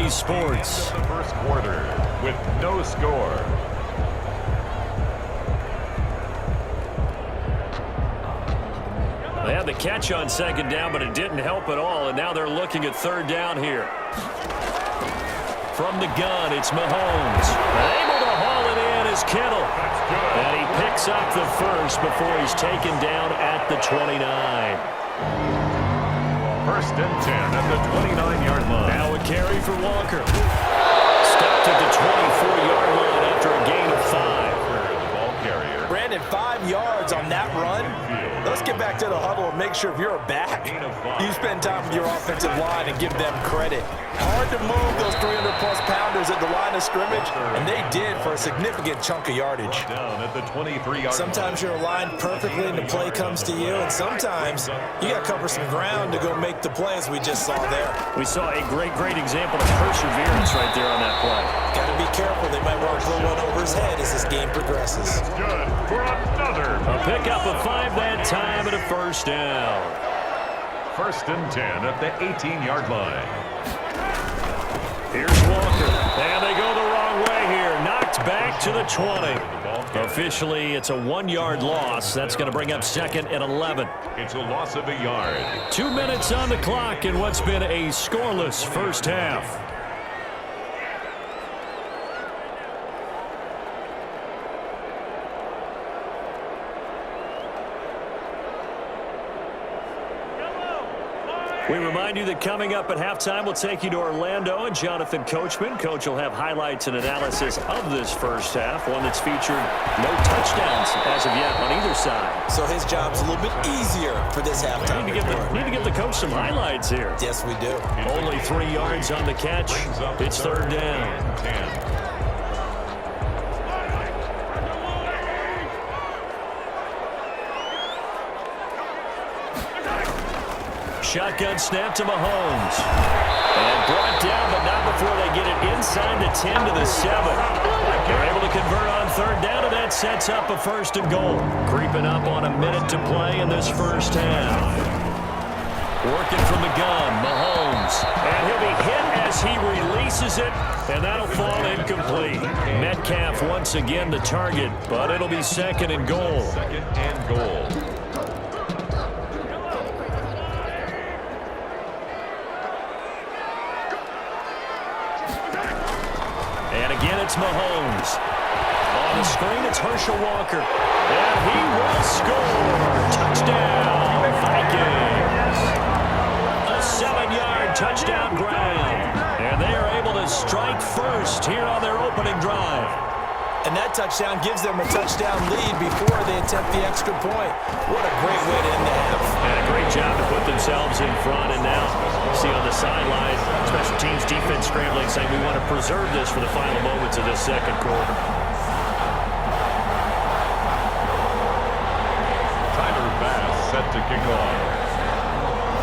NBC Sports. The first quarter with no score. They had the catch on second down, but it didn't help at all, and now they're looking at third down here. From the gun, it's Mahomes. Able to haul it in is Kittle. And he picks up the first before he's taken down at the 29. First and 10 at the 29-yard line. Now a carry for Walker. Stopped at the 24-yard line after a gain of 5. The ball carrier. Brandon, 5 yards on that run. Let's get back to the huddle and make sure if you're a back, you spend time with your offensive line and give them credit. Hard to move those 300-plus pounders at the line of scrimmage, and they did for a significant chunk of yardage. Down at the 23-yard Sometimes you're aligned perfectly and the play comes to you, and sometimes you got to cover some ground to go make the play, as we just saw there. We saw a great example of perseverance right there on that play. Got to be careful. They might want to throw one over his head as this game progresses. Good for another. A pickup of 5 that time and a first down. First and 10 at the 18-yard line. Here's Walker, and they go the wrong way here. Knocked back to the 20. Officially, it's a 1-yard loss. That's going to bring up second and 11. It's a loss of a yard. 2 minutes on the clock in what's been a scoreless first half. We remind you that coming up at halftime, we'll take you to Orlando and Jonathan Coachman. Coach will have highlights and analysis of this first half, one that's featured no touchdowns as of yet on either side. So his job's a little bit easier for this halftime report. Need to give the coach some highlights here. Yes, we do. Only 3 yards on the catch. It's third down. 10. Shotgun snap to Mahomes. And brought down, but not before they get it inside the 10 to the 7. They're able to convert on third down, and that sets up a first and goal. Creeping up on a minute to play in this first half. Working from the gun, Mahomes. And he'll be hit as he releases it, and that'll fall incomplete. Metcalf once again the target, but it'll be second and goal. Second and goal. Again, it's Mahomes. On the screen, it's Herschel Walker. And he will score. Touchdown, Vikings. A 7-yard touchdown ground. And they are able to strike first here on their opening drive. And that touchdown gives them a touchdown lead before they attempt the extra point. What a great way to end the half. And a great job to put themselves in front. And now, see on the sideline, special teams defense scrambling, saying we want to preserve this for the final moments of this second quarter. Tyler Bass set to kick off.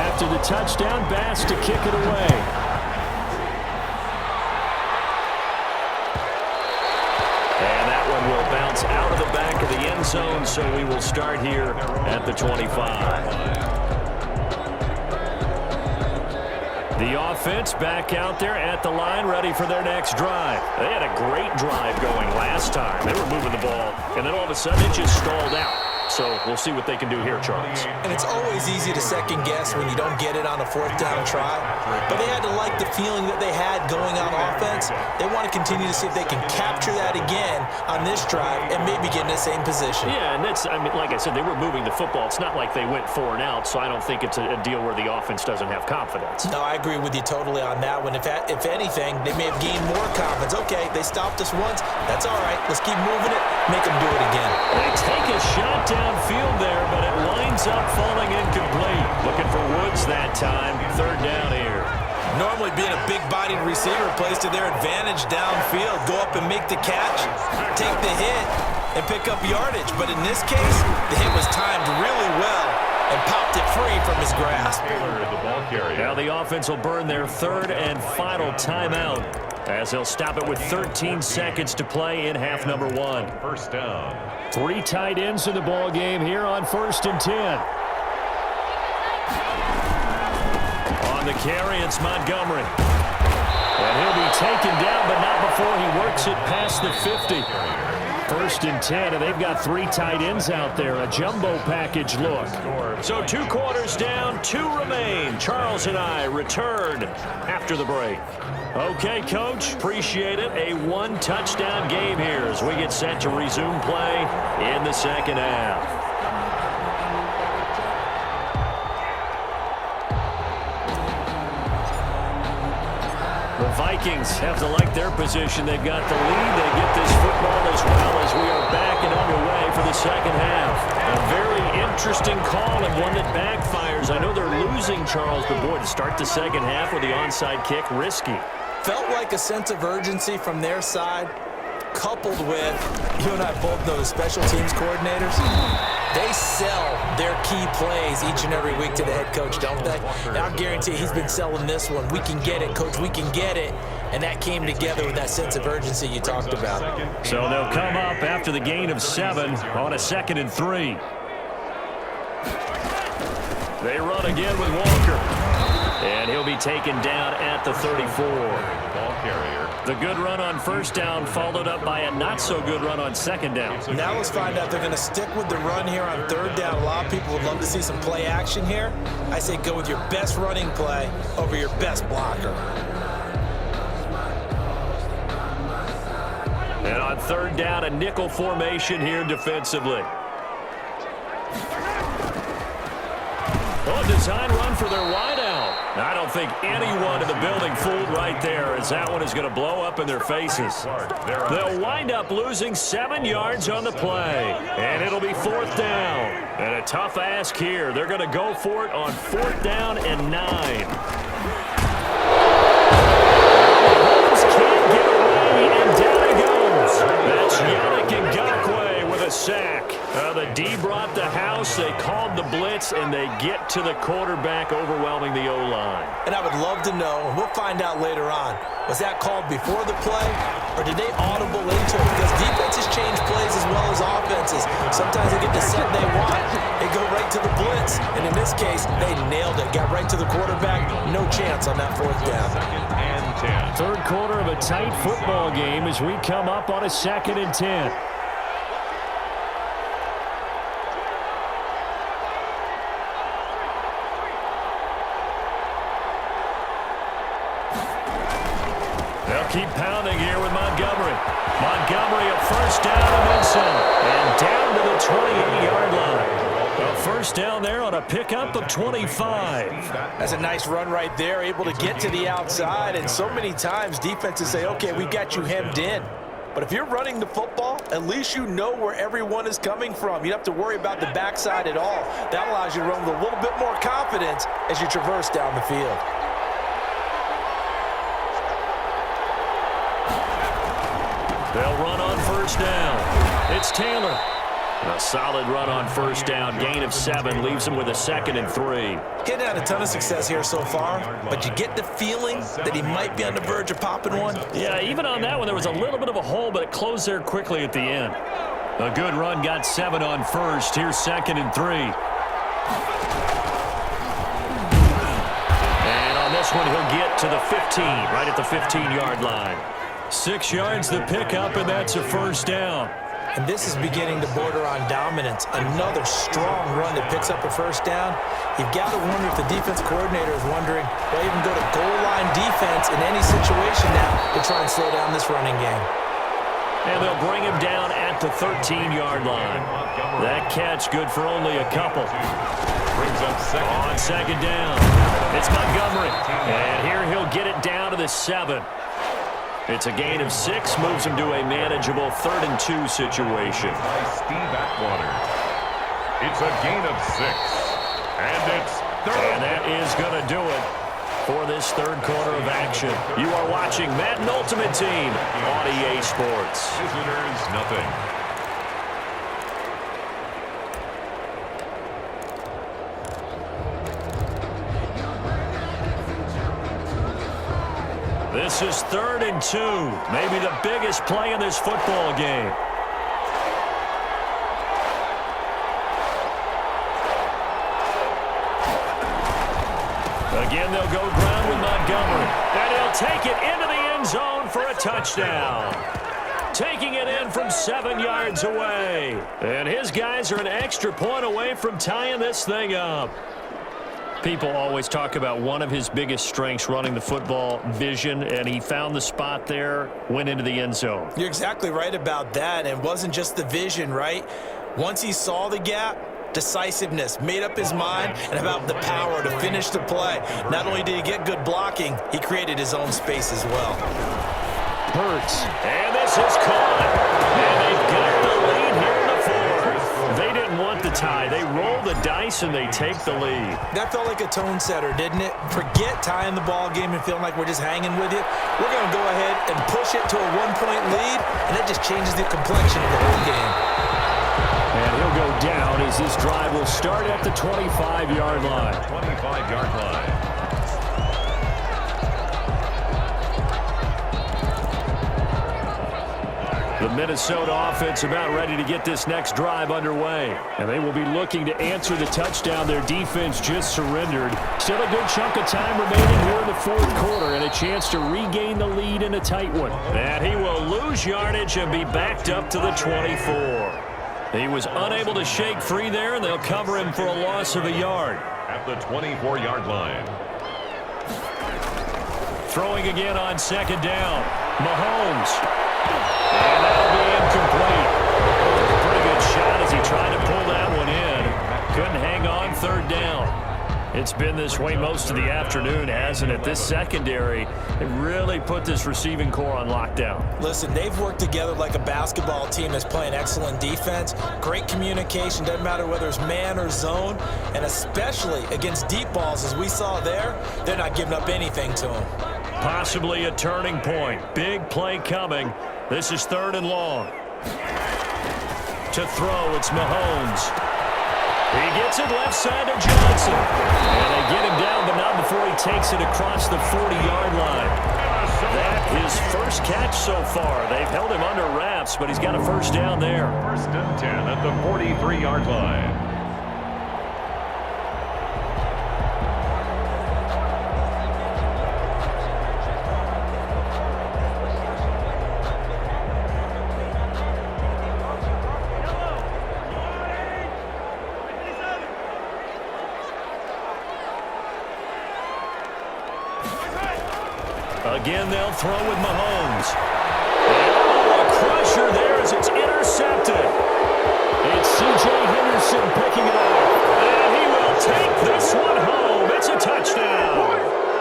After the touchdown, Bass to kick it away. Will bounce out of the back of the end zone, so we will start here at the 25. The offense back out there at the line, ready for their next drive. They had a great drive going last time. They were moving the ball, and then all of a sudden it just stalled out. So we'll see what they can do here, Charles. And it's always easy to second guess when you don't get it on a fourth down try. But they had to like the feeling that they had going on offense. They want to continue to see if they can capture that again on this drive and maybe get in the same position. Yeah, and that's, I mean, like I said, they were moving the football. It's not like they went 4 and out, so I don't think it's a deal where the offense doesn't have confidence. No, I agree with you totally on that one. If anything, they may have gained more confidence. Okay, they stopped us once. That's all right. Let's keep moving it. Make them do it again. They take a shot downfield there, but it winds up falling incomplete. Looking for Woods that time. Third down here. Normally being a big-bodied receiver plays to their advantage downfield. Go up and make the catch, take the hit, and pick up yardage. But in this case, the hit was timed really well and popped it free from his grasp. Now the offense will burn their third and final timeout as they'll stop it with 13 seconds to play in half number 1. First down. 3 tight ends in the ball game here on 1st and 10. On the carry, it's Montgomery. And he'll taken down, but not before he works it past the 50. 1st and 10, and they've got 3 tight ends out there. A jumbo package look. So 2 quarters down, 2 remain. Charles and I return after the break. Okay, Coach, appreciate it. A 1-touchdown game here as we get set to resume play in the second half. The Vikings have to like their position. They've got the lead. They get this football as well as we are back and underway for the second half. A very interesting call and one that backfires. I know they're losing, Charles, but boy, to start the second half with the onside kick, risky. Felt like a sense of urgency from their side, coupled with, you and I both know the special teams coordinators. They sell their key plays each and every week to the head coach, don't they? And I guarantee he's been selling this one. We can get it, coach, we can get it. And that came together with that sense of urgency you talked about. So they'll come up after the gain of 7 on a 2nd and 3. They run again with Walker. And he'll be taken down at the 34. Ball carrier. The good run on 1st down followed up by a not-so-good run on 2nd down. Now let's find out they're going to stick with the run here on 3rd down. A lot of people would love to see some play action here. I say go with your best running play over your best blocker. And on 3rd down, a nickel formation here defensively. Oh, design run for their wideout. I don't think anyone in the building fooled right there, as that one is going to blow up in their faces. They'll wind up losing 7 yards on the play, and it'll be 4th down. And a tough ask here. They're going to go for it on 4th down and 9. Can't get away, and down he goes. That's Yannick Ngakoue with a sack. The D brought the house, they called the blitz, and they get to the quarterback, overwhelming the O-line. And I would love to know, and we'll find out later on, was that called before the play, or did they audible into it? Because defenses change plays as well as offenses. Sometimes they get the set they want, they go right to the blitz, and in this case, they nailed it, got right to the quarterback, no chance on that 4th down. 2nd and 10. 3rd quarter of a tight football game as we come up on a 2nd and 10. Keep pounding here with Montgomery. Montgomery a 1st down and then some. And down to the 28-yard line. A 1st down there on a pickup of 25. That's a nice run right there, able to get to the outside. And so many times defenses say, okay, we got you hemmed in. But if you're running the football, at least you know where everyone is coming from. You don't have to worry about the backside at all. That allows you to run with a little bit more confidence as you traverse down the field. They'll run on 1st down. It's Taylor. A solid run on 1st down. Gain of 7 leaves him with a 2nd and 3. He's had a ton of success here so far, but you get the feeling that he might be on the verge of popping one. Yeah, even on that one, there was a little bit of a hole, but it closed there quickly at the end. A good run got 7 on 1st. Here's 2nd and 3. And on this one, he'll get to the 15, right at the 15-yard line. 6 yards the pickup, and that's a 1st down. And this is beginning to border on dominance. Another strong run that picks up a 1st down. You've got to wonder if the defense coordinator is wondering, will even go to goal line defense in any situation now to try and slow down this running game. And they'll bring him down at the 13-yard line. That catch good for only a couple. Brings up on 2nd down. It's Montgomery. And here he'll get it down to the 7. It's a gain of 6, moves him to a manageable 3rd and 2 situation. by Steve Atwater. It's a gain of 6. And it's 3rd. And that is going to do it for this 3rd quarter of action. You are watching Madden Ultimate Team on EA Sports. Visitors, nothing. This is 3rd and 2, maybe the biggest play in this football game. Again, they'll go ground with Montgomery. And he'll take it into the end zone for a touchdown. Taking it in from 7 yards away. And his guys are an extra point away from tying this thing up. People always talk about one of his biggest strengths running the football, vision, and he found the spot there, went into the end zone. You're exactly right about that. And it wasn't just the vision, right? Once he saw the gap, decisiveness, made up his mind, and about the power to finish the play. Not only did he get good blocking, he created his own space as well. Hurts. And this is caught. And they've got the lead here in the fourth. They didn't want the tie. They roll the dice and they take the lead. That felt like a tone setter, didn't it? Forget tying the ball game and feeling like we're just hanging with you. We're going to go ahead and push it to a one-point lead, and that just changes the complexion of the whole game. And he'll go down as this drive will start at the 25-yard line. 25-yard line. The Minnesota offense about ready to get this next drive underway. And they will be looking to answer the touchdown their defense just surrendered. Still a good chunk of time remaining here in the fourth quarter and a chance to regain the lead in a tight one. And he will lose yardage and be backed up to the 24. He was unable to shake free there, and they'll cover him for a loss of a yard. At the 24-yard line. Throwing again on second down. Mahomes. And that'll be incomplete. Pretty good shot as he tried to pull that one in. Couldn't hang on third down. It's been this way most of the afternoon, hasn't it? This secondary, it really put this receiving core on lockdown. Listen, they've worked together like a basketball team that's playing excellent defense. Great communication, doesn't matter whether it's man or zone. And especially against deep balls, as we saw there, they're not giving up anything to them. Possibly a turning point. Big play coming. This is third and long. To throw, it's Mahomes. He gets it left side to Johnson. And they get him down, but not before he takes it across the 40-yard line. That is first catch so far. They've held him under wraps, but he's got a first down there. First and 10 at the 43-yard line. Again, they'll throw with Mahomes. Oh, a crusher there as it's intercepted. It's C.J. Henderson picking it up. And he will take this one home. It's a touchdown.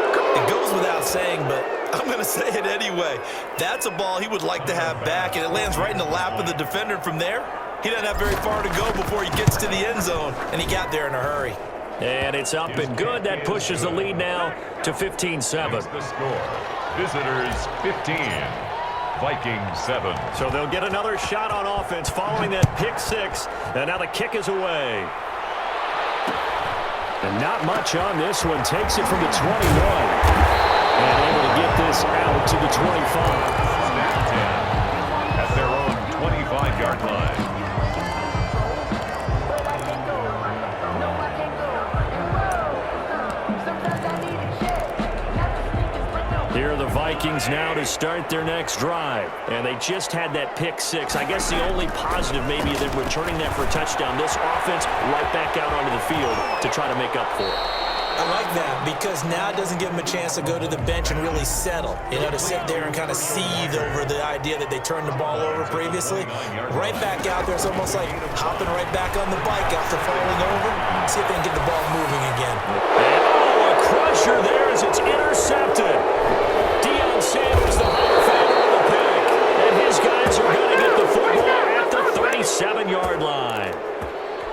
It goes without saying, but I'm going to say it anyway. That's a ball he would like to have back, and it lands right in the lap of the defender from there. He doesn't have very far to go before he gets to the end zone, and he got there in a hurry. And it's up and good. That pushes the lead now to 15-7. The score. Visitors 15. Vikings 7. So they'll get another shot on offense following that pick six. And now the kick is away. And not much on this one. Takes it from the 21. And able to get this out to the 25. Snap 10 at their own 25-yard line. Here are the Vikings now to start their next drive. And they just had that pick six. I guess the only positive maybe is that returning that for a touchdown. This offense right back out onto the field to try to make up for it. I like that because now it doesn't give them a chance to go to the bench and really settle. You know, to sit there and kind of seethe over the idea that they turned the ball over previously. Right back out there, it's almost like hopping right back on the bike after falling over. See if they can get the ball moving again. And, oh, a crusher there as it's intercepted. Sanders, the Hall of Famer, with the pick. And his guys are going to get the football at the 37-yard line.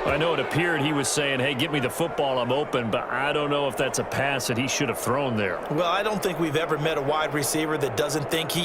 I know it appeared he was saying, hey, give me the football, I'm open, but I don't know if that's a pass that he should have thrown there. Well, I don't think we've ever met a wide receiver that doesn't think he